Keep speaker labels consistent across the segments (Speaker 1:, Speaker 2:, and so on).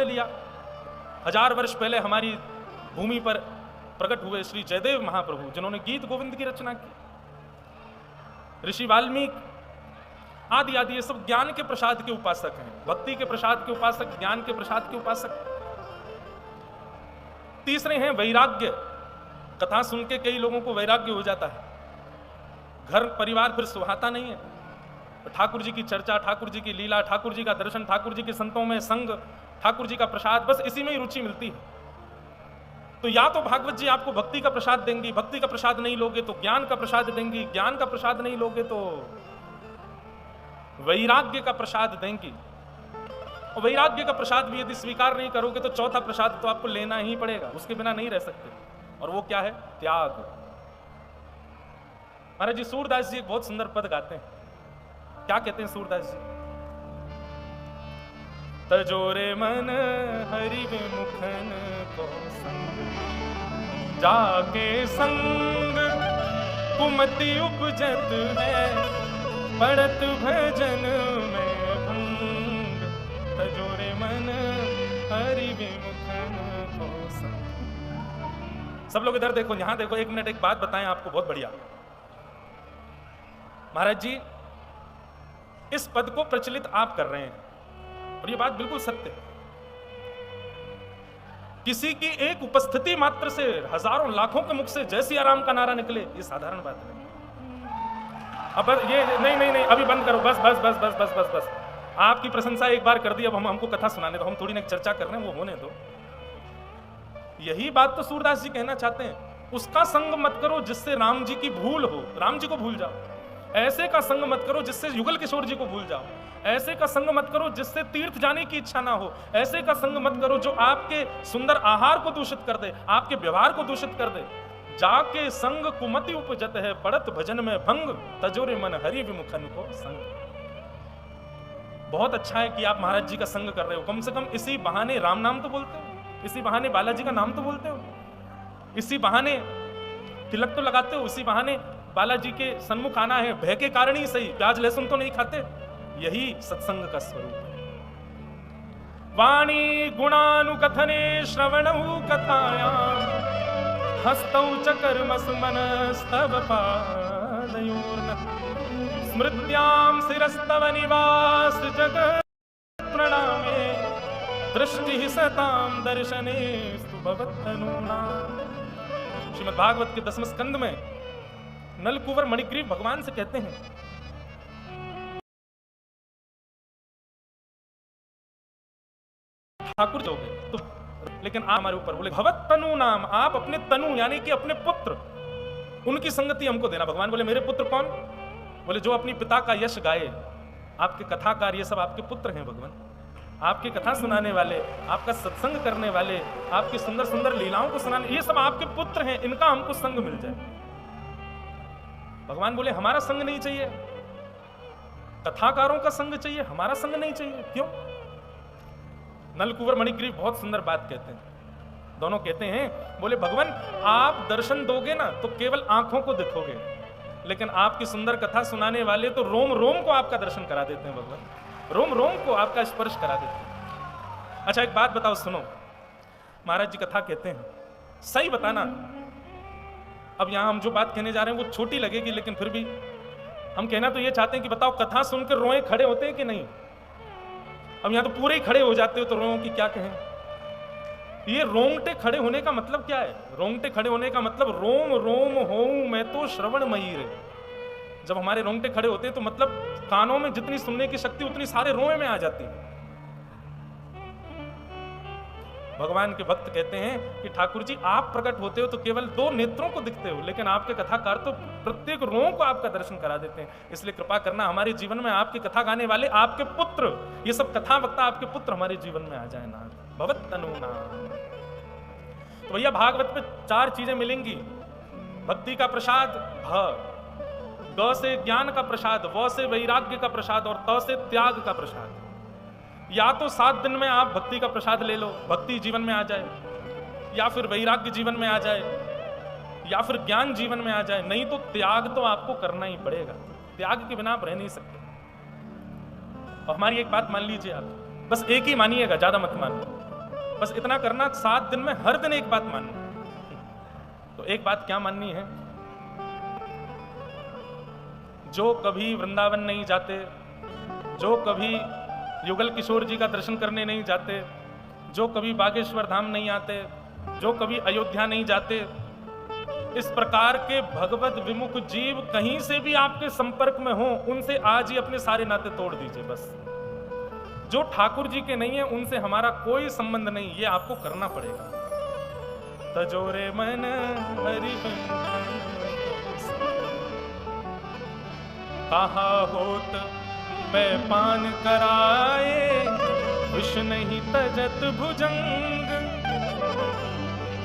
Speaker 1: लिया। 1000 वर्ष पहले हमारी भूमि पर प्रकट हुए श्री जयदेव महाप्रभु, जिन्होंने गीत गोविंद की रचना की, ऋषि वाल्मीकि आदि आदि, ये सब ज्ञान के प्रसाद के उपासक हैं, भक्ति के प्रसाद के उपासक, ज्ञान के प्रसाद के उपासक। तीसरे हैं वैराग्य। कथा सुन के कई लोगों को वैराग्य हो जाता है, घर परिवार फिर सुहाता नहीं है। ठाकुर जी की चर्चा, ठाकुर जी की लीला, ठाकुर जी का दर्शन, ठाकुर जी के संतों में संग, ठाकुर जी का प्रसाद, बस इसी में ही रुचि मिलती है। तो या तो भागवत जी आपको भक्ति का प्रसाद देंगी, भक्ति का प्रसाद नहीं लोगे तो ज्ञान का प्रसाद देंगी, ज्ञान का प्रसाद नहीं लोगे तो वैराग्य का प्रसाद देंगी। और वैराग्य का प्रसाद भी यदि स्वीकार नहीं करोगे तो चौथा प्रसाद तो आपको लेना ही पड़ेगा, उसके बिना नहीं रह सकते। और वो क्या है? त्याग। महाराज जी सूरदास जी एक बहुत सुंदर पद गाते हैं। क्या कहते हैं सूरदास जी? तजोरे मन हरि विमुखन को संग, जाके संग कुमति उपजत है, पड़त भजन में भंग। तजोरे मन हरि विमुखन को संग। सब लोग इधर देखो, यहां देखो, 1 मिनट एक बात बताएं आपको बहुत बढ़िया। महाराज जी इस पद को प्रचलित आप कर रहे हैं और ये बात बिल्कुल सत्य है। किसी की एक उपस्थिति मात्र से हजारों लाखों के मुख से जय सिया राम का नारा निकले, ये साधारण बात नहीं। अब ये नहीं, अभी बंद करो, बस बस बस बस बस बस बस। आपकी प्रशंसा एक बार कर दी, अब हमको कथा सुनाने दो, हम थोड़ी ना चर्चा कर रहे हैं, वो होने दो। यही बात तो सूरदास जी कहना चाहते हैं। उसका संग मत करो जिससे राम जी की भूल हो, राम जी को भूल जाओ। ऐसे का संग मत करो जिससे युगल किशोर जी को भूल जाओ। ऐसे का संग मत करो जिससे तीर्थ जाने की इच्छा ना हो। ऐसे का संग मत करो जो आपके सुंदर आहार को दूषित कर दे, आपके व्यवहार को दूषित कर दे। जाके संग कुमति उपजत है, पड़त भजन में भंग। तजोरे मन हरि विमुखन को संग। बहुत अच्छा है कि आप महाराज जी का संग कर रहे हो। कम से कम इसी बहाने राम नाम तो बोलते हो, इसी बहाने बालाजी का नाम तो बोलते हो, इसी बहाने तिलक तो लगाते हो, इसी बहाने बालाजी के सन्मुख आना है, भय के कारण ही सही, प्याज लहसुन तो नहीं खाते। यही सत्संग का स्वरूप है। वाणी गुणानुकथने श्रवणौ कथायां, हस्तौ च कर्मसु मनस्तव पादयोर्न। स्मृत्यां शिरस्तव निवास जगत् प्रणामे, दृष्टि सतां दर्शनेस्तु भवत्तनूनाम्। श्रीमद् भागवत के 10वें स्कंद में नलकुंवर मणिग्रीव भगवान से कहते हैं, ठाकुर जो गए तो, लेकिन आप हमारे ऊपर बोले भवत तनु नाम, आप अपने तनु यानी कि अपने पुत्र, उनकी संगति हमको देना। भगवान बोले मेरे पुत्र कौन? बोले जो अपनी पिता का यश गाए। आपके कथाकार ये सब आपके पुत्र हैं भगवान, आपकी कथा सुनाने वाले, आपका सत्संग करने वाले, आपकी सुंदर सुंदर लीलाओं को सुनाने, ये सब आपके पुत्र हैं, इनका हमको संग मिल जाए। भगवान बोले हमारा संग नहीं चाहिए, कथाकारों का संग चाहिए, हमारा संग नहीं चाहिए। क्यों? नलकुंवर मणिग्रीव बहुत सुंदर बात कहते हैं। दोनों कहते हैं, बोले भगवान आप दर्शन दोगे ना तो केवल आंखों को दिखोगे, लेकिन आपकी सुंदर कथा सुनाने वाले तो रोम रोम को आपका दर्शन करा देते हैं भगवान, रोम रोम को आपका स्पर्श करा देते हैं। अच्छा एक बात बताओ, सुनो। महाराज जी कथा कहते हैं, सही बताना। अब यहां हम जो बात कहने जा रहे हैं वो छोटी लगेगी, लेकिन फिर भी हम कहना तो ये चाहते हैं कि बताओ कथा सुनकर रोए खड़े होते हैं कि नहीं? अब यहां तो पूरे ही खड़े हो जाते हो, तो रोओं की क्या कहें। ये रोंगटे खड़े होने का मतलब क्या है? रोंगटे खड़े होने का मतलब रोम रोम होऊं मैं तो श्रवण मयी रे। जब हमारे रोंगटे खड़े होते हैं तो मतलब कानों में जितनी सुनने की शक्ति उतनी सारे रोए में आ जाती है। भगवान के भक्त कहते हैं कि ठाकुर जी आप प्रकट होते हो तो केवल 2 नेत्रों को दिखते हो, लेकिन आपके कथाकार तो प्रत्येक रों को आपका दर्शन करा देते हैं। इसलिए कृपा करना हमारे जीवन में आपकी कथा गाने वाले आपके पुत्र, ये सब कथा वक्ता आपके पुत्र हमारे जीवन में आ जाए ना। भवत तनूना। तो भैया भागवत में 4 चीजें मिलेंगी। भक्ति का प्रसाद भ, ग से ज्ञान का प्रसाद, व से वैराग्य का प्रसाद और त से त्याग का प्रसाद। या तो 7 दिन में आप भक्ति का प्रसाद ले लो, भक्ति जीवन में आ जाए, या फिर वैराग्य जीवन में आ जाए, या फिर ज्ञान जीवन में आ जाए, नहीं तो त्याग तो आपको करना ही पड़ेगा। त्याग के बिना आप रह नहीं सकते। और हमारी एक बात मान लीजिए आप, बस एक ही मानिएगा, ज्यादा मत मानिए। बस इतना करना, 7 दिन में हर दिन एक बात मानना। तो एक बात क्या माननी है? जो कभी वृंदावन नहीं जाते, जो कभी युगल किशोर जी का दर्शन करने नहीं जाते, जो कभी बागेश्वर धाम नहीं आते, जो कभी अयोध्या नहीं जाते, इस प्रकार के भगवत विमुख जीव कहीं से भी आपके संपर्क में हो, उनसे आज ही अपने सारे नाते तोड़ दीजिए। बस जो ठाकुर जी के नहीं है उनसे हमारा कोई संबंध नहीं, ये आपको करना पड़ेगा। तजोरे मन हरि कहा होत पे पान कराए, विष नहीं तजत भुजंग।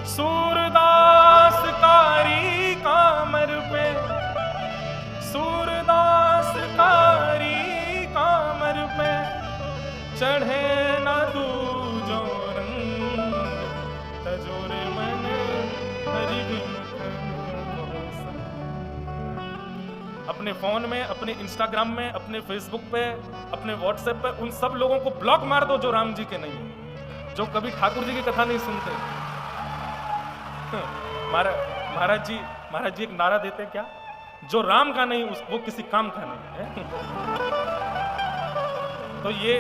Speaker 1: सूरदास कारी कामर पे, सूरदास कारी कामर पे, चढ़े ना दूजो रंग। तजोरे मन हरि विमुख। अपने फोन में, अपने इंस्टाग्राम में, अपने फेसबुक पे, अपने व्हाट्सएप पे उन सब लोगों को ब्लॉक मार दो जो राम जी के नहीं है, जो कभी ठाकुर जी की कथा नहीं सुनते। महाराज जी एक नारा देते क्या? जो राम का नहीं वो किसी काम का नहीं है। तो ये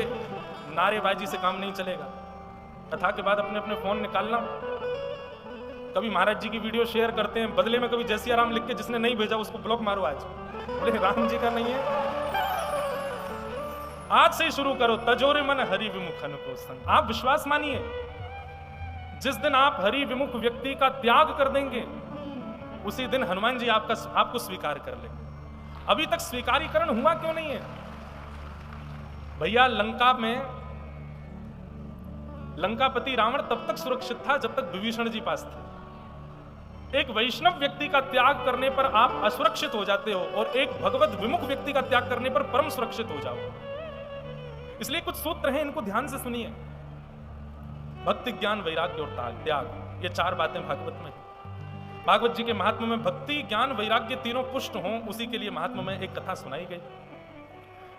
Speaker 1: नारेबाजी से काम नहीं चलेगा। कथा के बाद अपने अपने फोन निकालना। कभी महाराज जी की वीडियो शेयर करते हैं, बदले में कभी जय सिया राम लिख के जिसने नहीं भेजा उसको ब्लॉक मारो। आज बोले राम जी का नहीं है, आज से ही शुरू करो। तजोरे मन हरि विमुखन को संग। आप विश्वास मानिए, जिस दिन आप हरि विमुख व्यक्ति का त्याग कर देंगे, उसी दिन हनुमान जी आपको स्वीकार कर लेंगे। अभी तक स्वीकारीकरण हुआ क्यों नहीं है? भैया लंका में लंकापति रावण तब तक सुरक्षित था जब तक विभीषण जी पास थे। एक वैष्णव व्यक्ति का त्याग करने पर आप असुरक्षित हो जाते हो, और एक भगवत विमुख व्यक्ति का त्याग करने पर परम सुरक्षित हो जाओ। इसलिए कुछ सूत्र हैं, इनको ध्यान से सुनिए। भक्ति, ज्ञान, वैराग्य और त्याग, ये 4 बातें भागवत में। भागवत जी के महात्म्य में भक्ति, ज्ञान, वैराग्य तीनों पुष्ट हों, उसी के लिए महात्म्य में एक कथा सुनाई गई,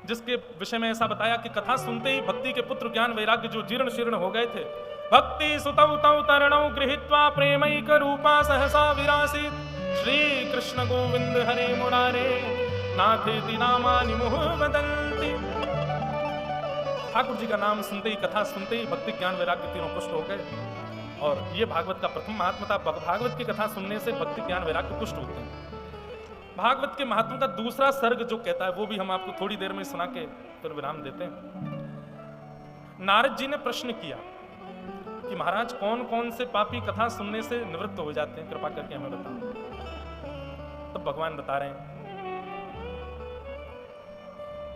Speaker 1: जिसके विषय में ऐसा बताया कि कथा सुनते ही भक्ति के पुत्र ज्ञान वैराग्य जो जीर्ण शीर्ण हो गए थे, भक्ति सुतौ तौ तरणौ गृहीत्वा प्रेमैक रूपा सहसा विरासीत। श्री कृष्ण गोविंद हरे मुरारे नाथेति नामानि मुहुः वदन्ति। ठाकुर जी का नाम सुनते ही, कथा सुनते ही भक्ति, ज्ञान, वैराग्य तीनों पुष्ट हो गए। और ये भागवत का प्रथम महात्मा था। भागवत की कथा सुनने से भक्ति, ज्ञान, वैराग्य पुष्ट होते हैं। भागवत के महात्मा का दूसरा सर्ग जो कहता है, वो भी हम आपको थोड़ी देर में सुना के फिर विराम देते हैं। नारद जी ने प्रश्न किया कि महाराज कौन कौन से पापी कथा सुनने से निवृत्त हो जाते हैं, कृपा करके हमें बताओ। तो भगवान बता रहे हैं,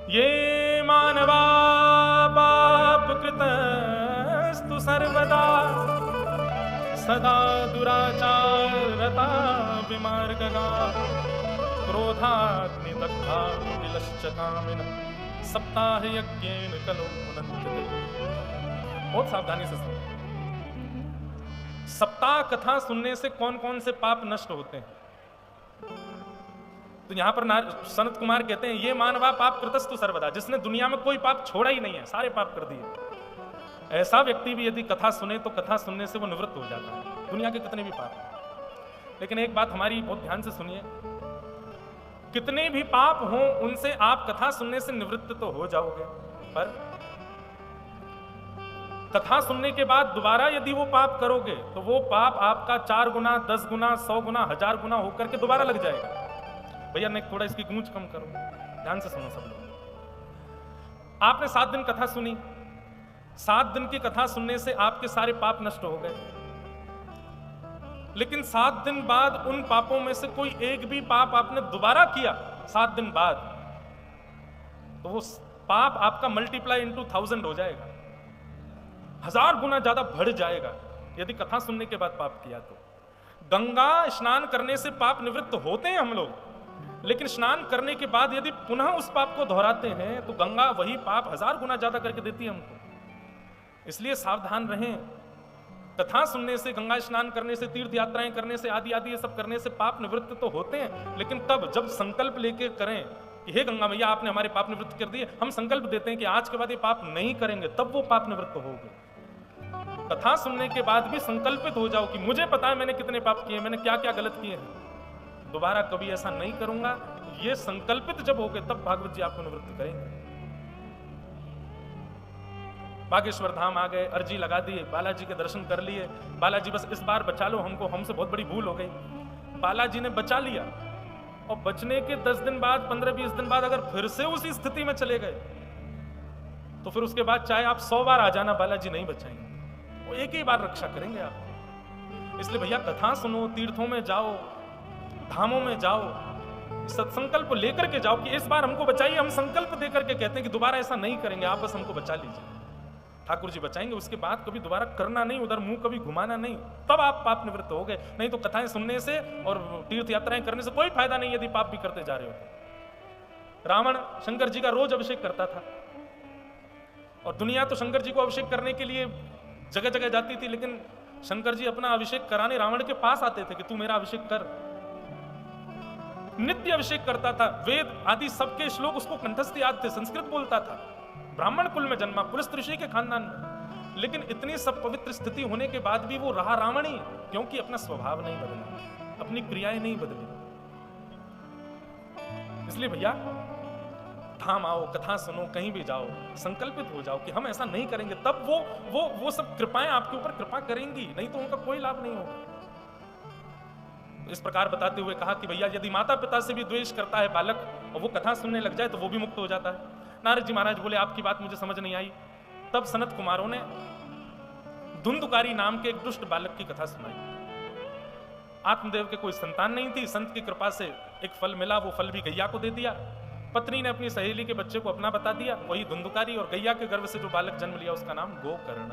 Speaker 1: ये मानवा पाप कृतस्तु सर्वदा, सदा दुराचार रता विमार्गगा, क्रोधाग्नि दग्धा विलश्च कामिन, सप्ताह यज्ञेन कलो मुनन्ते। बहुत सावधानी से सुनो। सप्ताह कथा सुनने से कौन कौन से पाप नष्ट होते हैं? तो यहां पर सनत कुमार कहते हैं, ये मानवा पाप कृतस्तु सर्वदा, जिसने दुनिया में कोई पाप छोड़ा ही नहीं है, सारे पाप कर दिए। ऐसा व्यक्ति भी यदि कथा सुने तो कथा सुनने से वो निवृत्त हो जाता है, दुनिया के कितने भी पाप। लेकिन एक बात हमारी बहुत ध्यान से सुनिए, कितने भी पाप हों उनसे आप कथा सुनने से निवृत्त तो हो जाओगे, पर कथा सुनने के बाद दोबारा यदि वो पाप करोगे तो वो पाप आपका 4 गुना, 10 गुना, 100 गुना, 1000 गुना होकर के दोबारा लग जाएगा। भैया ने थोड़ा इसकी गूंज कम करो, ध्यान से सुनो सब लोग। आपने 7 दिन कथा सुनी, 7 दिन की कथा सुनने से आपके सारे पाप नष्ट हो गए। लेकिन 7 दिन बाद उन पापों में से कोई एक भी पाप आपने दोबारा किया 7 दिन बाद, तो वो पाप आपका मल्टीप्लाई इनटू 1000 हो जाएगा, 1000 गुना ज्यादा बढ़ जाएगा यदि कथा सुनने के बाद पाप किया तो। गंगा स्नान करने से पाप निवृत्त होते हैं हम लोग, लेकिन स्नान करने के बाद यदि पुनः उस पाप को दोहराते हैं तो गंगा वही पाप 1000 गुना ज्यादा करके देती है हमको। इसलिए सावधान रहें। कथा सुनने से, गंगा स्नान करने से, तीर्थ यात्राएं करने से, आदि आदि ये सब करने से पाप निवृत्त तो होते हैं, लेकिन तब जब संकल्प लेके करें कि हे गंगा मैया आपने हमारे पाप निवृत्त कर दिए, हम संकल्प देते हैं कि आज के बाद ये पाप नहीं करेंगे, तब वो पाप निवृत्त होंगे। कथा सुनने के बाद भी संकल्पित हो जाओ कि मुझे पता है मैंने कितने पाप किए, मैंने क्या क्या गलत किए हैं, दोबारा कभी ऐसा नहीं करूंगा, ये संकल्पित जब हो गए तब भागवत जी आपको निवृत्त करेंगे। बागेश्वर धाम आ गए, अर्जी लगा दिए, बालाजी के दर्शन कर लिए, बालाजी बस इस बार बचा लो हमको, हमसे बहुत बड़ी भूल हो गई। बालाजी ने बचा लिया, और बचने के 10 दिन बाद 15-20 दिन बाद अगर फिर से उसी स्थिति में चले गए तो फिर उसके बाद चाहे आप 100 बार आ जाना, बालाजी नहीं बचाएंगे, वो एक ही बार रक्षा करेंगे आप। इसलिए भैया कथा सुनो, तीर्थों में जाओ, धामों में जाओ, सत्संकल्प लेकर के जाओ कि इस बार हमको बचाइए। हम संकल्प देकर के कहते हैं कि दोबारा ऐसा नहीं करेंगे, आप बस हमको बचा लीजिए। ठाकुर जी बचाएंगे, उसके बाद कभी दोबारा करना नहीं, उधर मुंह कभी घुमाना नहीं, तब आप पाप निवृत्त हो गए। नहीं तो कथाएं सुनने से और तीर्थ यात्राएं करने से कोई फायदा नहीं यदि पाप भी करते जा रहे हो। रावण शंकर जी का रोज अभिषेक करता था, और दुनिया तो शंकर जी को अभिषेक करने के लिए जगह जगह जाती थी, लेकिन शंकर जी अपना अभिषेक कराने रावण के पास आते थे कि तू मेरा अभिषेक कर। नित्य अभिषेक करता था, वेद आदि सबके श्लोक उसको कंठस्थ याद थे, संस्कृत बोलता था, ब्राह्मण कुल में जन्मा, पुलस्त ऋषि के खानदान में, लेकिन इतनी सब पवित्र स्थिति होने के बाद भी वो रहा रावण ही, क्योंकि अपना स्वभाव नहीं बदला, अपनी क्रियाएं नहीं बदली। इसलिए भैया धाम आओ, कथा सुनो, कहीं भी जाओ, संकल्पित हो जाओ कि हम ऐसा नहीं करेंगे, तब वो सब कृपाएं आपके ऊपर कृपा करेंगी, नहीं तो उनका कोई लाभ नहीं होगा। इस प्रकार बताते हुए कहा कि भैया यदि माता पिता से भी द्वेष करता है बालक और वो कथा सुनने लग जाए तो वो भी मुक्त हो जाता है। नारद जी महाराज बोले आपकी बात मुझे समझ नहीं आई। तब सनत कुमारों ने धुंधुकारी नाम के एक दुष्ट बालक की कथा सुनाई। आत्मदेव के कोई संतान नहीं थी, संत की कृपा से एक फल मिला, वो फल भी गैया को दे दिया। पत्नी ने अपनी सहेली के बच्चे को अपना बता दिया, वही धुंधुकारी, और गैया के गर्भ से जो बालक जन्म लिया उसका नाम गोकर्ण।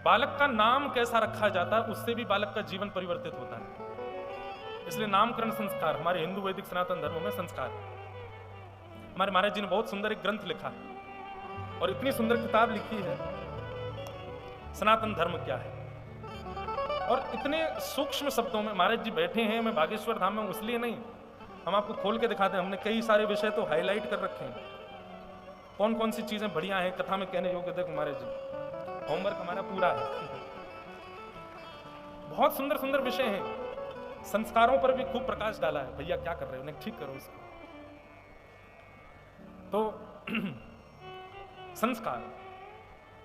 Speaker 1: बालक का नाम कैसा रखा जाता है उससे भी बालक का जीवन परिवर्तित होता है। इसलिए नामकरण संस्कार हमारे हिंदू वैदिक सनातन धर्म में संस्कार। हमारे महाराज जी ने बहुत सुंदर एक ग्रंथ लिखा है और इतनी सुंदर किताब लिखी है, सनातन धर्म क्या है, और इतने सूक्ष्म शब्दों में महाराज जी बैठे हैं। मैं बागेश्वर धाम में इसलिए नहीं, हम आपको खोल के दिखाते हैं, हमने कई सारे विषय तो हाईलाइट कर रखे हैं, कौन कौन सी चीजें बढ़िया हैं कथा में कहने योग्य। देखो महाराज जी, होमवर्क हमारा पूरा है, बहुत सुंदर सुंदर विषय हैं। संस्कारों पर भी खूब प्रकाश डाला है। भैया क्या कर रहे हो, नहीं ठीक करो इसको। तो संस्कार,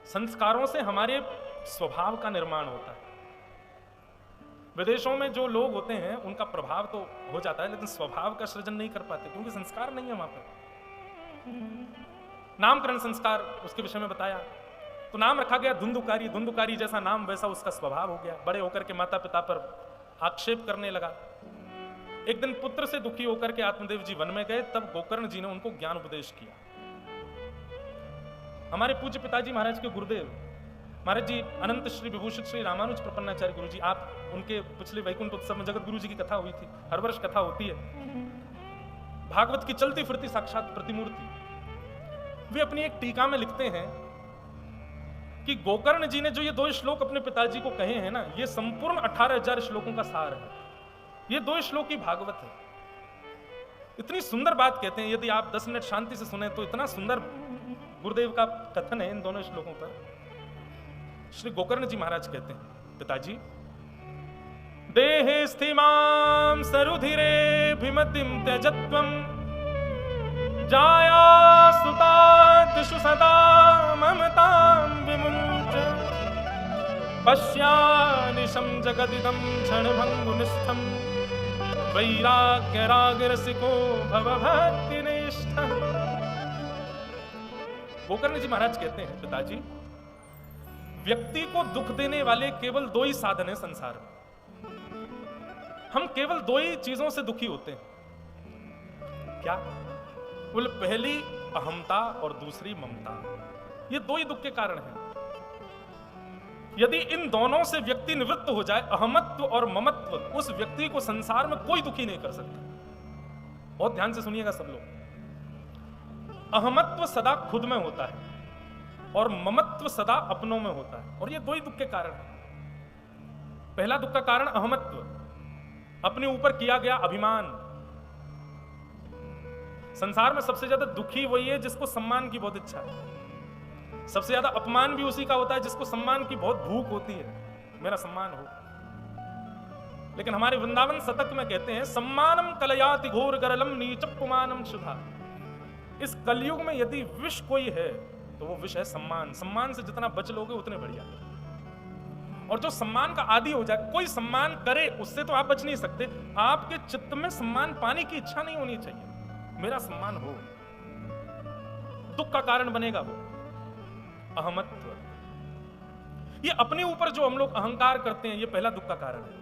Speaker 1: संस्कारों से हमारे स्वभाव का निर्माण होता है। विदेशों में जो लोग होते हैं उनका प्रभाव तो हो जाता है, लेकिन स्वभाव का सृजन नहीं कर पाते क्योंकि संस्कार नहीं है वहां पर। नामकरण संस्कार उसके विषय में बताया, तो नाम रखा गया धुंधुकारी। धुंधुकारी जैसा नाम वैसा उसका स्वभाव हो गया। बड़े होकर के माता पिता पर आक्षेप करने लगा। एक दिन पुत्र से दुखी होकर के आत्मदेव जी वन में गए, तब गोकर्ण जी ने उनको ज्ञान उपदेश किया। हमारे पूज्य पिताजी महाराज के गुरुदेव महाराज जी अनंत श्री विभूषित श्री रामानुज प्रपन्नाचार्य गुरु जी, आप उनके पिछले वैकुंठ उत्सव में जगत गुरु जी की कथा हुई थी, हर वर्ष कथा होती है। भागवत की चलती फिरती साक्षात प्रतिमूर्ति। वे अपनी एक टीका में लिखते हैं कि गोकर्ण जी ने जो ये 2 श्लोक अपने पिताजी को कहे हैं ना, ये संपूर्ण 18,000 श्लोकों का सार है। ये 2 श्लोक की भागवत है। इतनी सुंदर बात कहते हैं, यदि आप 10 मिनट शांति से सुने तो इतना सुंदर गुरुदेव का कथन है इन दोनों श्लोकों पर। श्री गोकर्ण जी महाराज कहते हैं, पिताजी देहे स्थिमां सरुधिरे भिमतिं त्यजत्वं जाया सुतादिषु सदा ममतां विमुञ्च पश्यानिशं जगदिदं क्षणभङ्गुनिष्ठं वैराग्यरागरसिको भव भक्तिनिष्ठः। गोकर्ण जी महाराज कहते हैं, पिताजी व्यक्ति को दुख देने वाले केवल 2 ही साधन है संसार में। हम केवल 2 ही चीजों से दुखी होते हैं। क्या? बोले पहली अहमता और दूसरी ममता। ये 2 ही दुख के कारण हैं। यदि इन दोनों से व्यक्ति निवृत्त हो जाए, अहमत्व और ममत्व, उस व्यक्ति को संसार में कोई दुखी नहीं कर सकता। बहुत ध्यान से सुनिएगा सब लोग। अहमत्व सदा खुद में होता है और ममत्व सदा अपनों में होता है, और ये 2 ही दुख के कारण हैं। पहला दुख का कारण अहमत्व, अपने ऊपर किया गया अभिमान। संसार में सबसे ज्यादा दुखी वही है जिसको सम्मान की बहुत इच्छा है। सबसे ज्यादा अपमान भी उसी का होता है जिसको सम्मान की बहुत भूख होती है, मेरा सम्मान हो। लेकिन हमारे वृंदावन शतक में कहते हैं सम्मानम कलयाति घोर गरलम नीचपुमानम शुभा। इस कलयुग में यदि विष कोई है तो वो विष है सम्मान। सम्मान से जितना बच लोगे उतने बढ़िया। और जो सम्मान का आदी हो जाए, कोई सम्मान करे उससे तो आप बच नहीं सकते। आपके चित्त में सम्मान पाने की इच्छा नहीं होनी चाहिए, मेरा सम्मान हो। दुख का कारण बनेगा वो अहमत्व। ये अपने ऊपर जो हम लोग अहंकार करते हैं, ये पहला दुख का कारण है।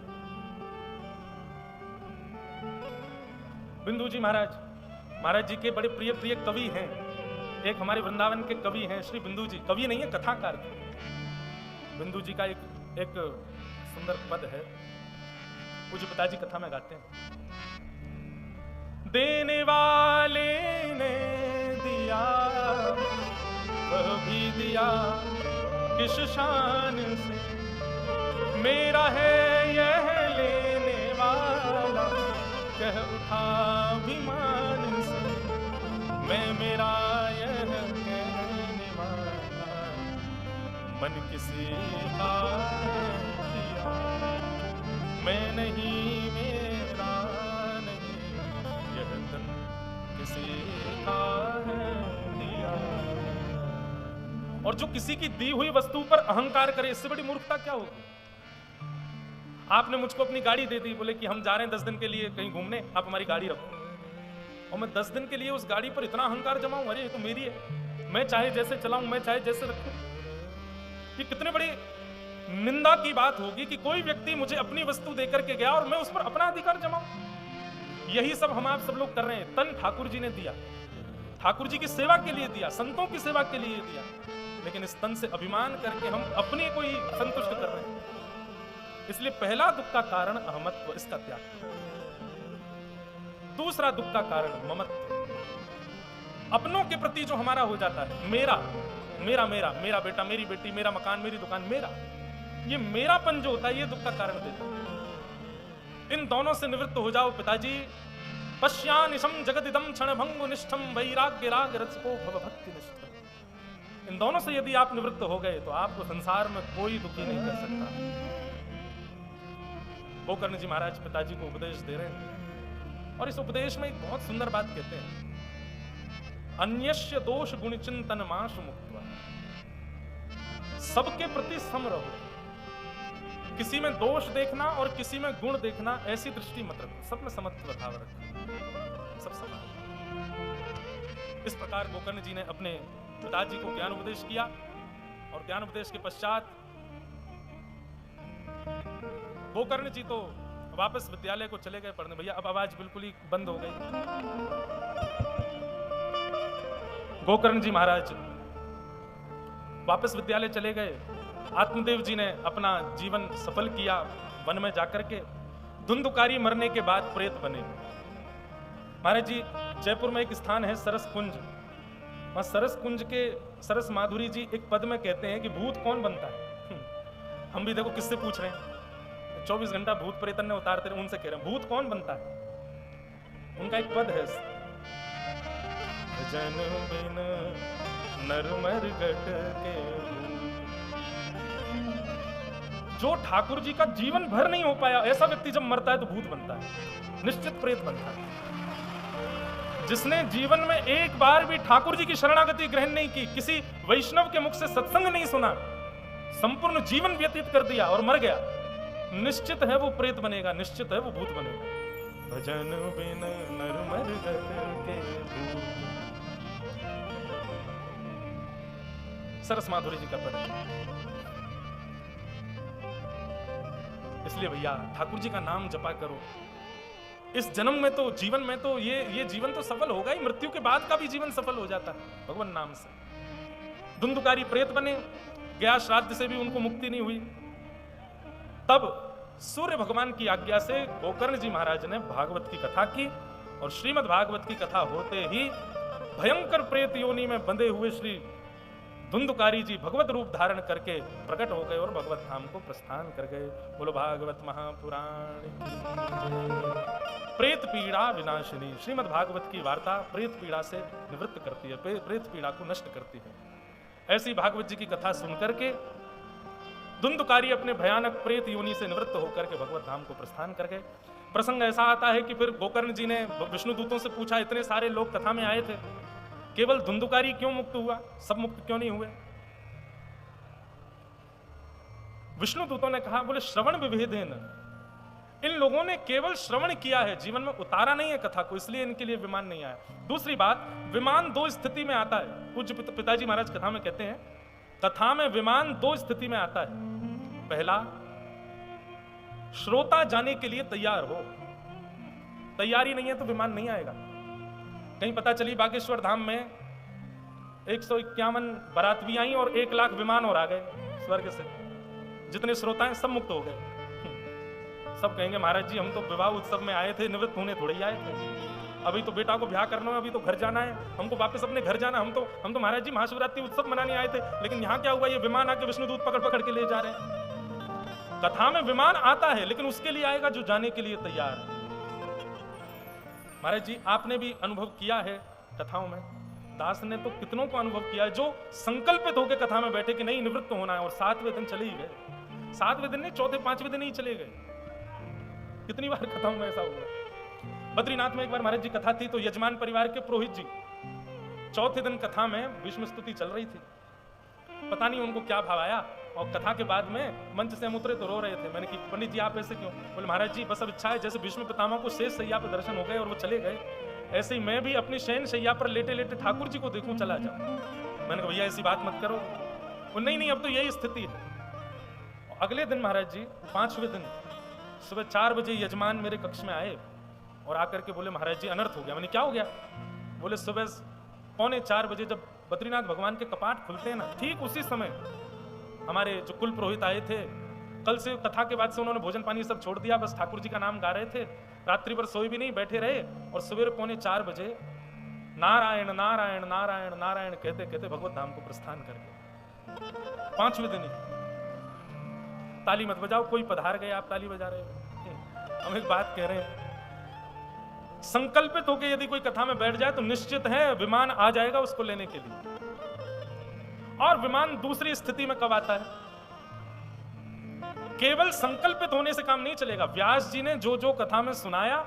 Speaker 1: बिंदु जी महाराज जी के बड़े प्रिय प्रिय कवि हैं। एक हमारे वृंदावन के कवि हैं श्री बिंदु जी, कवि नहीं है, कथाकार थे। बिंदु जी का एक सुंदर पद है, पूज्य पिताजी कथा में गाते हैं। देने वाले ने दिया वह भी दिया किस शान से, मेरा है यह लेने वाला कह उठा विमान से, मैं मेरा यह कहने वाला मन किसी का दिया, मैं नहीं मेरा नहीं यह तन किसी का है दिया। और जो किसी की दी हुई वस्तु पर अहंकार करे, इससे बड़ी मूर्खता क्या होगी। आपने मुझको अपनी गाड़ी दे दी, बोले कि हम जा रहे हैं 10 दिन के लिए कहीं घूमने, आप हमारी गाड़ी रखो। और मैं 10 दिन के लिए उस गाड़ी पर इतना अहंकार जमाऊं, अरे ये तो मेरी है, मैं चाहे जैसे चलाऊं, मैं चाहे जैसे रखूं। ये कितने बड़ी निंदा की बात होगी कि कोई व्यक्ति मुझे अपनी वस्तु देकर के गया और मैं उस पर अपना अधिकार जमाऊं। यही सब हम आप सब लोग कर रहे हैं। तन ठाकुर जी ने दिया, ठाकुर जी की सेवा के लिए दिया, संतों की सेवा के लिए दिया, लेकिन इस तन से अभिमान करके हम अपने को ही संतुष्ट कर रहे हैं। इसलिए पहला दुख का कारण अहमत्व, इसका त्याग। दूसरा दुख का कारण ममत्व, अपनों के प्रति जो हमारा हो जाता है, मेरा मेरा मेरा मेरा बेटा, मेरी बेटी, मेरा मकान, मेरी दुकान, मेरा, ये मेरापन जो होता है, ये दुख का कारण देता है। इन दोनों से निवृत्त हो जाओ पिताजी। पश्यानिशम जगदिदम क्षणभंगु निष्ठम वैराग्य राग रसको भव भक्ति निष्ठम। इन दोनों से यदि आप निवृत्त हो गए तो आपको संसार में कोई दुखी नहीं कर सकता। गोकर्ण जी महाराज पिताजी को उपदेश दे रहे हैं और इस उपदेश में एक बहुत सुंदर बात कहते हैं, अन्यस्य दोष गुण चिंतन माश मुक्त्वा। सबके प्रति सम रहो, किसी में दोष देखना और किसी में गुण देखना ऐसी दृष्टि मत रखो, सब में समत्व भाव रखो, सब समान। इस प्रकार गोकर्ण जी ने अपने पिताजी को ज्ञान उपदेश किया और ज्ञान उपदेश के पश्चात गोकर्ण जी तो वापस विद्यालय को चले गए पढ़ने। भैया अब आवाज बिल्कुल ही बंद हो गई। गोकर्ण जी महाराज वापस विद्यालय चले गए। आत्मदेव जी ने अपना जीवन सफल किया वन में जाकर के। धुंधुकारी मरने के बाद प्रेत बने। महाराज जी जयपुर में एक स्थान है सरस कुंज, वहां सरस कुंज के सरस माधुरी जी एक पद में कहते हैं कि भूत कौन बनता है। हम भी देखो किससे पूछ रहे हैं, 24 घंटा भूत प्रेतन ने उतारते रहे, उनसे कह रहे हैं भूत कौन बनता है। उनका एक पद है, जन बिन नरमर गट के, जो ठाकुर जी का जीवन भर नहीं हो पाया ऐसा व्यक्ति जब मरता है तो भूत बनता है, निश्चित प्रेत बनता है। जिसने जीवन में एक बार भी ठाकुर जी की शरणागति ग्रहण नहीं की, किसी वैष्णव के मुख से सत्संग नहीं सुना, संपूर्ण जीवन व्यतीत कर दिया और मर गया, निश्चित है वो प्रेत बनेगा, निश्चित है वो भूत बनेगा। भजन बिन नरमर गट के भूत। सरस माधुरी जी का पद। इसलिए भैया ठाकुर जी का नाम जपा करो। इस जन्म में तो जीवन में तो ये जीवन तो सफल होगा ही, मृत्यु के बाद का भी जीवन सफल हो जाता है भगवान नाम से। धुंधुकारी प्रेत बने, गया श्राद्ध से भी उनको मुक्ति नहीं हुई। तब सूर्य भगवान की आज्ञा से गोकर्ण जी महाराज ने भागवत की कथा की और श्रीमद् भागवत की कथा होते ही भयंकर प्रेत योनि में बंधे हुए श्री धुंधुकारी जी भगवत रूप धारण करके प्रकट हो गए और भगवत धाम को प्रस्थान कर गए। बोलो भागवत महापुराण की। प्रेत पीड़ा विनाशिनी, श्रीमद् भागवत की वार्ता प्रेत पीड़ा से निवृत्त करती है, प्रेत पीड़ा को नष्ट करती है। ऐसी भागवत जी की कथा सुनकर के धुंधकारी अपने भयानक प्रेत योनि से निवृत्त होकर के भगवत धाम को प्रस्थान कर गए। प्रसंग ऐसा आता है कि फिर गोकर्ण जी ने विष्णु दूतों से पूछा, इतने सारे लोग कथा में आए थे, केवल धुंधकारी क्यों मुक्त हुआ, सब मुक्त क्यों नहीं हुए? विष्णु दूतों ने कहा, बोले श्रवण विभेदेन, इन लोगों ने केवल श्रवण किया है, जीवन में उतारा नहीं है कथा को, इसलिए इनके लिए विमान नहीं आया। दूसरी बात, विमान दो स्थिति में आता है। पूज्य पिताजी महाराज कथा में कहते हैं, कथा में विमान दो स्थिति में आता है। पहला, श्रोता जाने के लिए तैयार हो, तैयारी नहीं है तो विमान नहीं आएगा। कहीं पता चली बागेश्वर धाम में 151 बारात भी आई और 1 लाख विमान और आ गए स्वर्ग से, जितने श्रोता हैं सब मुक्त हो गए। सब कहेंगे महाराज जी हम तो विवाह उत्सव में आए थे, निवृत्त होने थोड़े ही आए थे, अभी तो बेटा को ब्याह करना है, अभी तो घर जाना है, हमको वापस अपने घर जाना। हम तो महाराज जी महाशिवरात्रि उत्सव मनाने आए थे, लेकिन यहाँ क्या हुआ, ये विमान आके विष्णुदूत पकड़ पकड़ के ले जा रहे हैं। कथा में विमान आता है, लेकिन उसके लिए आएगा जो जाने के लिए तैयार है। महाराज जी आपने भी अनुभव किया है कथाओं में, दास ने तो कितनों को अनुभव किया है, जो संकल्पित होकर कथा में बैठे कि नहीं निवृत्त होना है, और 7वें दिन चले ही गए। 7वें दिन नहीं, 4थे 5वें दिन ही चले गए। कितनी बार कथाओं में ऐसा हुआ। बद्रीनाथ में एक बार महाराज जी कथा थी, तो यजमान परिवार के पुरोहित जी 4थे दिन कथा में भीष्म स्तुति चल रही थी, पता नहीं उनको क्या भाव आया, और कथा के बाद में मंच से हम उतरे तो रो रहे थे। मैंने कहा पंडित जी आप ऐसे क्यों? बोले महाराज जी बस अब इच्छा है, जैसे भीष्म पितामह को शेष शैया पर दर्शन हो गए और वो चले गए, ऐसे ही मैं भी अपनी शयन शैया पर लेटे लेटे ठाकुर जी को देखूं चला जाऊं। मैंने कहा भैया ऐसी बात मत करो। वो नहीं अब तो यही स्थिति है। अगले दिन महाराज जी 5वें दिन सुबह 4 बजे यजमान मेरे कक्ष में आए और आकर के बोले महाराज जी अनर्थ हो गया। मैंने क्या हो गया? बोले सुबह 3:45 बजे जब बद्रीनाथ भगवान के कपाट खुलते हैं ना, ठीक उसी समय हमारे जो कुल पुरोहित आए थे, कल से कथा के बाद से उन्होंने भोजन पानी सब छोड़ दिया, बस ठाकुर जी का नाम गा रहे थे, रात्रि भर सोए भी नहीं, बैठे रहे, और सवेरे 3:45 बजे नारायण नारायण नारायण नारायण कहते कहते भगवत धाम को प्रस्थान कर गए। 5वें दिन ही। ताली मत बजाओ, कोई पधार गए आप ताली बजा रहे हो। हम एक बात कह रहे हैं, संकल्पित होकर यदि कोई कथा में बैठ जाए तो निश्चित है विमान आ जाएगा उसको लेने के लिए। और विमान दूसरी स्थिति में कब आता है? केवल संकल्पित होने से काम नहीं चलेगा। व्यास जी ने जो जो कथा में सुनाया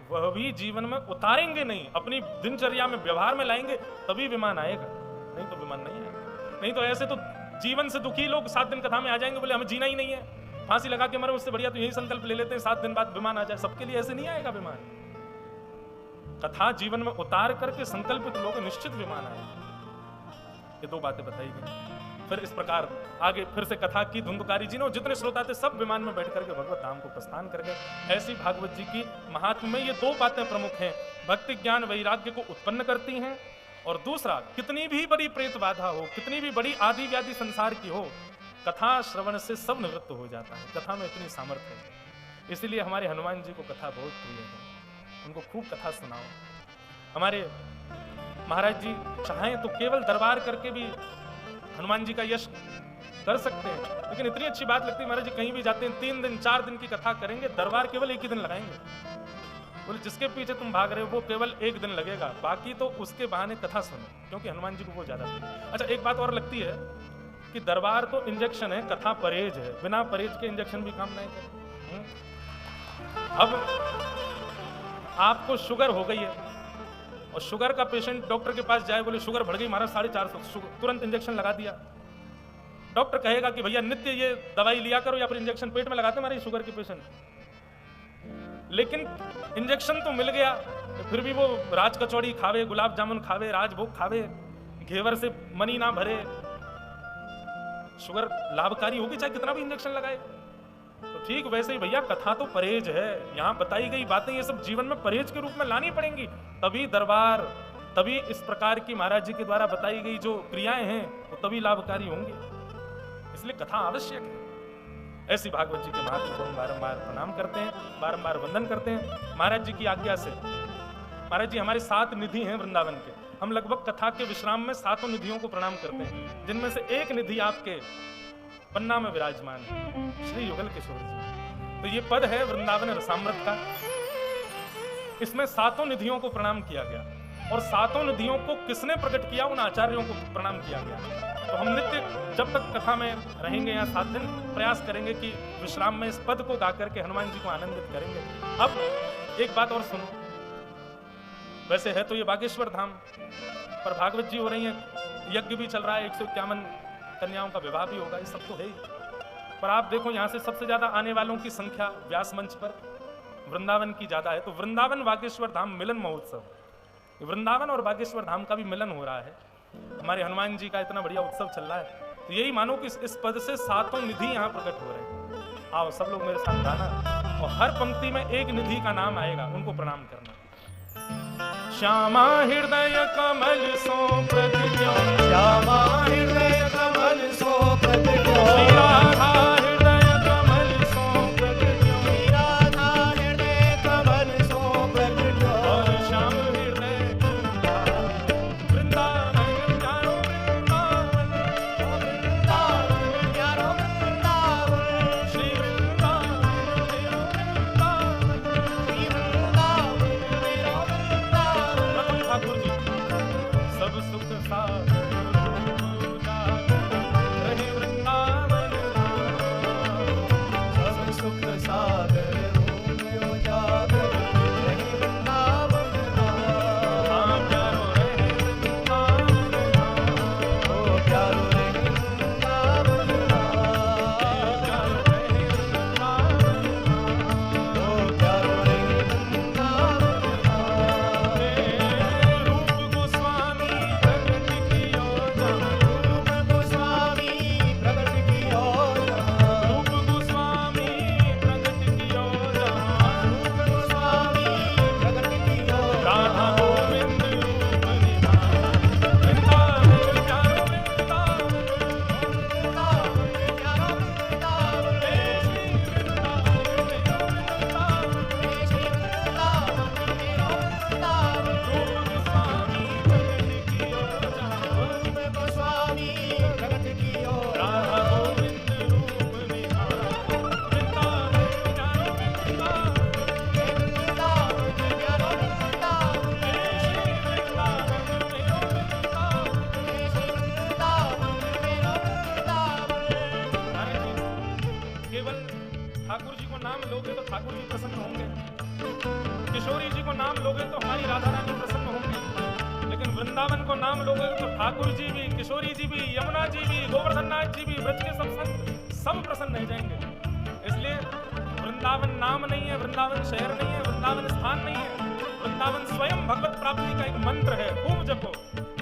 Speaker 1: वह भी जीवन में उतारेंगे नहीं, अपनी दिनचर्या में व्यवहार में लाएंगे, तभी विमान आएगा, नहीं तो विमान नहीं आएगा। नहीं तो ऐसे तो जीवन से दुखी लोग 7 दिन कथा में आ जाएंगे, बोले हमें जीना ही नहीं है, फांसी लगा के मरे, उससे बढ़िया तो यही संकल्प ले लेते हैं 7 दिन बाद विमान आ जाए। सबके लिए ऐसे नहीं आएगा विमान। कथा जीवन में उतार करके संकल्पित लोग निश्चित विमान आएगा। ये 2 बातें बताई गई। फिर इस प्रकार आगे फिर से कथा की धुंधकारी जी ने, और जितने श्रोता थे सब विमान में बैठ करके भगवत धाम को प्रस्थान कर गए। ऐसी भागवत जी की महात्म्य में ये 2 बातें प्रमुख हैं, भक्ति ज्ञान वैराग्य को उत्पन्न करती हैं, और दूसरा कितनी भी बड़ी प्रेत बाधा हो, कितनी भी बड़ी आदि व्याधि संसार की हो, कथा श्रवण से सब निवृत्त हो जाता है। कथा में इतनी सामर्थ्य है। इसीलिए हमारे हनुमान जी को कथा बहुत प्रिय है, उनको खूब कथा सुनाओ। हमारे महाराज जी चाहें तो केवल दरबार करके भी हनुमान जी का यश कर सकते हैं, लेकिन इतनी अच्छी बात लगती है महाराज जी कहीं भी जाते हैं 3 दिन 4 दिन की कथा करेंगे, दरबार केवल 1 ही दिन लगाएंगे। बोले जिसके पीछे तुम भाग रहे हो वो केवल 1 दिन लगेगा, बाकी तो उसके बहाने कथा सुनो, क्योंकि हनुमान जी को वो ज्यादा प्रिय। अच्छा एक बात और लगती है कि दरबार तो इंजेक्शन है, कथा परहेज है, बिना परहेज के इंजेक्शन भी काम नहीं करे। अब आपको शुगर हो गई है और शुगर का पेशेंट डॉक्टर के पास जाए, बोले शुगर बढ़ गई महाराज 450, तुरंत इंजेक्शन लगा दिया। डॉक्टर कहेगा कि भैया नित्य ये दवाई लिया करो, या फिर इंजेक्शन पेट में लगाते हमारे शुगर के पेशेंट। लेकिन इंजेक्शन तो मिल गया, फिर भी वो राज कचौड़ी खावे, गुलाब जामुन खावे, राजभोग खावे, घेवर से मनी ना भरे, शुगर लाभकारी होगी चाहे कितना भी इंजेक्शन लगाए। तो ठीक वैसे ही भैया कथा तो परहेज है। यहाँ बताई गई बातें ये सब जीवन में परहेज के रूप में लानी पड़ेंगी, तभी दरबार, तभी इस प्रकार की महाराज जी के द्वारा बताई गई जो क्रियाएं हैं वो तभी लाभकारी होंगी। इसलिए कथा आवश्यक है। ऐसी भागवत जी के महात्मा को हम बारंबार प्रणाम करते हैं, बारंबार वंदन करते हैं। महाराज जी की आज्ञा से महाराज जी हमारे 7 निधि हैं वृंदावन के, हम लगभग कथा के विश्राम में 7 निधियों को प्रणाम करते हैं, जिनमें से एक निधि आपके पन्ना में विराजमान है, श्री युगल किशोर जी। तो ये पद है वृंदावन रसामृत का। इसमें 7 निधियों को प्रणाम किया गया, और 7 निधियों को किसने प्रकट किया, उन आचार्यों को प्रणाम किया गया। तो हम नित्य जब तक कथा में रहेंगे यहाँ 7 दिन प्रयास करेंगे कि विश्राम में इस पद को गा करके हनुमान जी को आनंदित करेंगे। अब एक बात और सुनो, वैसे है तो ये बागेश्वर धाम, पर भागवत जी हो रही है, यज्ञ भी चल रहा है, 151 कन्याओं का विवाह भी होगा, ये सब तो है ही। पर आप देखो यहाँ से सबसे ज्यादा आने वालों की संख्या व्यास मंच पर वृंदावन की ज्यादा है। तो वृंदावन बागेश्वर धाम मिलन महोत्सव, वृंदावन और बागेश्वर धाम का भी मिलन हो रहा है। हमारे हनुमान जी का इतना बढ़िया उत्सव चल रहा है, तो यही मानो कि इस पद से 7 निधि यहाँ प्रकट हो रहे हैं। आओ सब लोग मेरे साथ गाना, और हर पंक्ति में एक निधि का नाम आएगा, उनको प्रणाम करना। श्यामा हृदय कमल सो प्रगट्यो,
Speaker 2: श्यामा हृदय कमल सो प्रगट्यो,
Speaker 1: श्री राधा हृदय कमल सो प्रगट्यो,
Speaker 2: श्री राधा हृदय कमल सो प्रगट्यो,
Speaker 1: और श्याम हृदय वृंदावन प्यारो वृंदावन,
Speaker 2: वृंदावन प्यारो वृंदावन,
Speaker 1: श्री वृंदावन मेरो वृंदावन।
Speaker 2: श्री वृंदावन मेरो वृंदावन।
Speaker 1: प्रथम ठाकुर जी, सब सुख सागर रूप उजागर, रहे वृंदावन
Speaker 2: सब सुख सागर रूप उजागर, रहे वृंदावन
Speaker 1: हाँ प्यारो रहे वृंदावन
Speaker 2: ओ प्यारो रहे वृंदावन
Speaker 1: प्यारो रहे वृंदावन
Speaker 2: ओ प्यारो रहे वृंदावन।
Speaker 1: रूप गोस्वामी प्रकट कियो जहाँ,
Speaker 2: रूप गोस्वामी प्रकट कियो जहाँ,
Speaker 1: रूप गोस्वामी प्रकट कियो जहाँ,
Speaker 2: रूप गोस्वामी प्रकट कियो
Speaker 1: राधा गोविंद रूप निधान, वृंदावन प्यारो वृंदावन,
Speaker 2: वृंदावन प्यारो वृंदावन,
Speaker 1: हे श्री वृंदावन मेरो वृंदावन।
Speaker 2: श्री वृंदावन मेरो वृंदावन।
Speaker 1: रूप गोस्वामी प्रकट कियो जहाँ,
Speaker 2: रूप गोस्वामी प्रकट कियो
Speaker 1: राधा गोविंद रूप निधान, वृंदावन प्यारो वृंदावन,
Speaker 2: वृंदावन प्यारो वृंदावन,
Speaker 1: हे श्री वृंदावन मेरो वृंदावन।
Speaker 2: श्री वृंदावन मेरो वृंदावन।
Speaker 1: नारायण जी, केवल ठाकुर जी को नाम लोगे तो ठाकुर जी प्रसन्न होंगे, किशोरी जी को नाम लोगे तो हमारी राधा रानी प्रसन्न होंगे, लेकिन वृंदावन को नाम लोगे तो ठाकुर जी भी, किशोरी जी भी, यमुना जी भी, गोवर्धन नाथ जी भी, ब्रज के सब संत सब प्रसन्न रह जाएंगे। इसलिए वृंदावन नाम नहीं है, वृंदावन शहर नहीं है, वृंदावन स्थान नहीं है, वृंदावन स्वयं भगवत प्राप्ति का एक मंत्र है। खूब जपो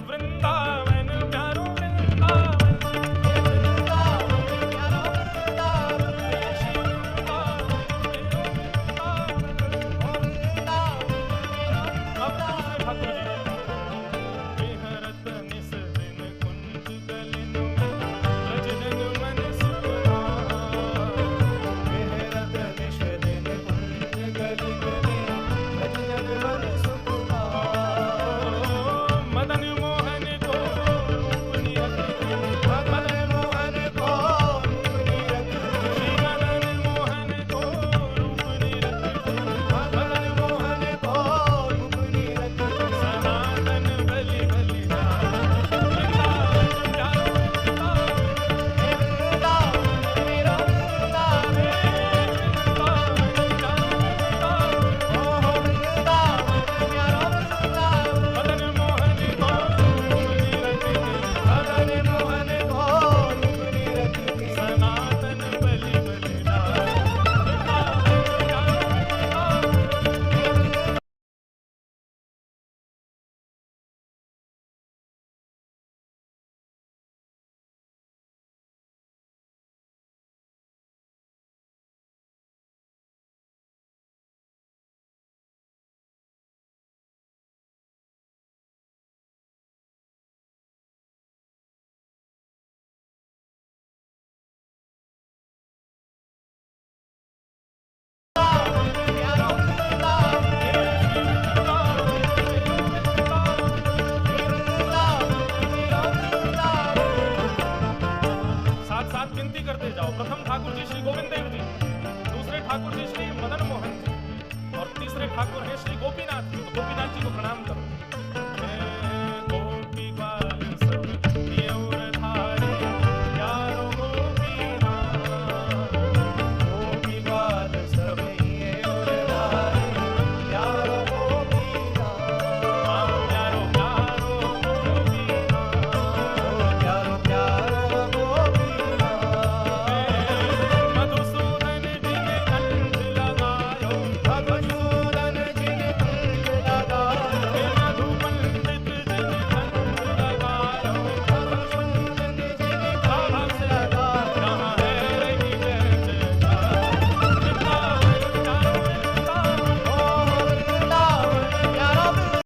Speaker 1: वृंदावन प्यारो वृंदावन,
Speaker 2: वृंदावन प्यारो वृंदावन,
Speaker 1: श्री वृंदावन मेरो वृंदावन।
Speaker 2: ओ वृंदावन मेरो
Speaker 1: अब दूसरे ठाकुर जी, विहरत निस दिन कुंज गलिन में, ब्रजजन मन सुखना,
Speaker 2: विहरत निश दिन कुंज गलिन में, ब्रजजन मन सुखना।
Speaker 1: मदन मोहन को रूप निरखते,
Speaker 2: मदन मोहन को रूप निरखते,
Speaker 1: श्री मदन मोहन को रूप निरखते,
Speaker 2: मदन मोहन को रूप निरखते,
Speaker 1: सनातन बलि बलिदान, वृंदावन प्यारो वृंदावन,
Speaker 2: वृंदावन मेरो वृंदावन,
Speaker 1: वृंदावन प्यारो वृंदावन,
Speaker 2: ओ वृंदावन प्यारो वृंदावन,
Speaker 1: मदन मोहन को रूप निरखते,
Speaker 2: मदन मोहन को रूप निरखते,
Speaker 1: सनातन बलि बलिदान, वृंदावन प्यारो वृंदावन।
Speaker 2: प्यारो वृंदावन, वृंदावन मेरो वृंदावन।
Speaker 1: साथ साथ गिनती करते जाओ। प्रथम ठाकुर जी श्री गोविंद देव जी, दूसरे ठाकुर जी श्री मदन मोहन जी, और तीसरे ठाकुर हैं श्री गोपीनाथ जी। तो गोपीनाथ जी को प्रणाम करो।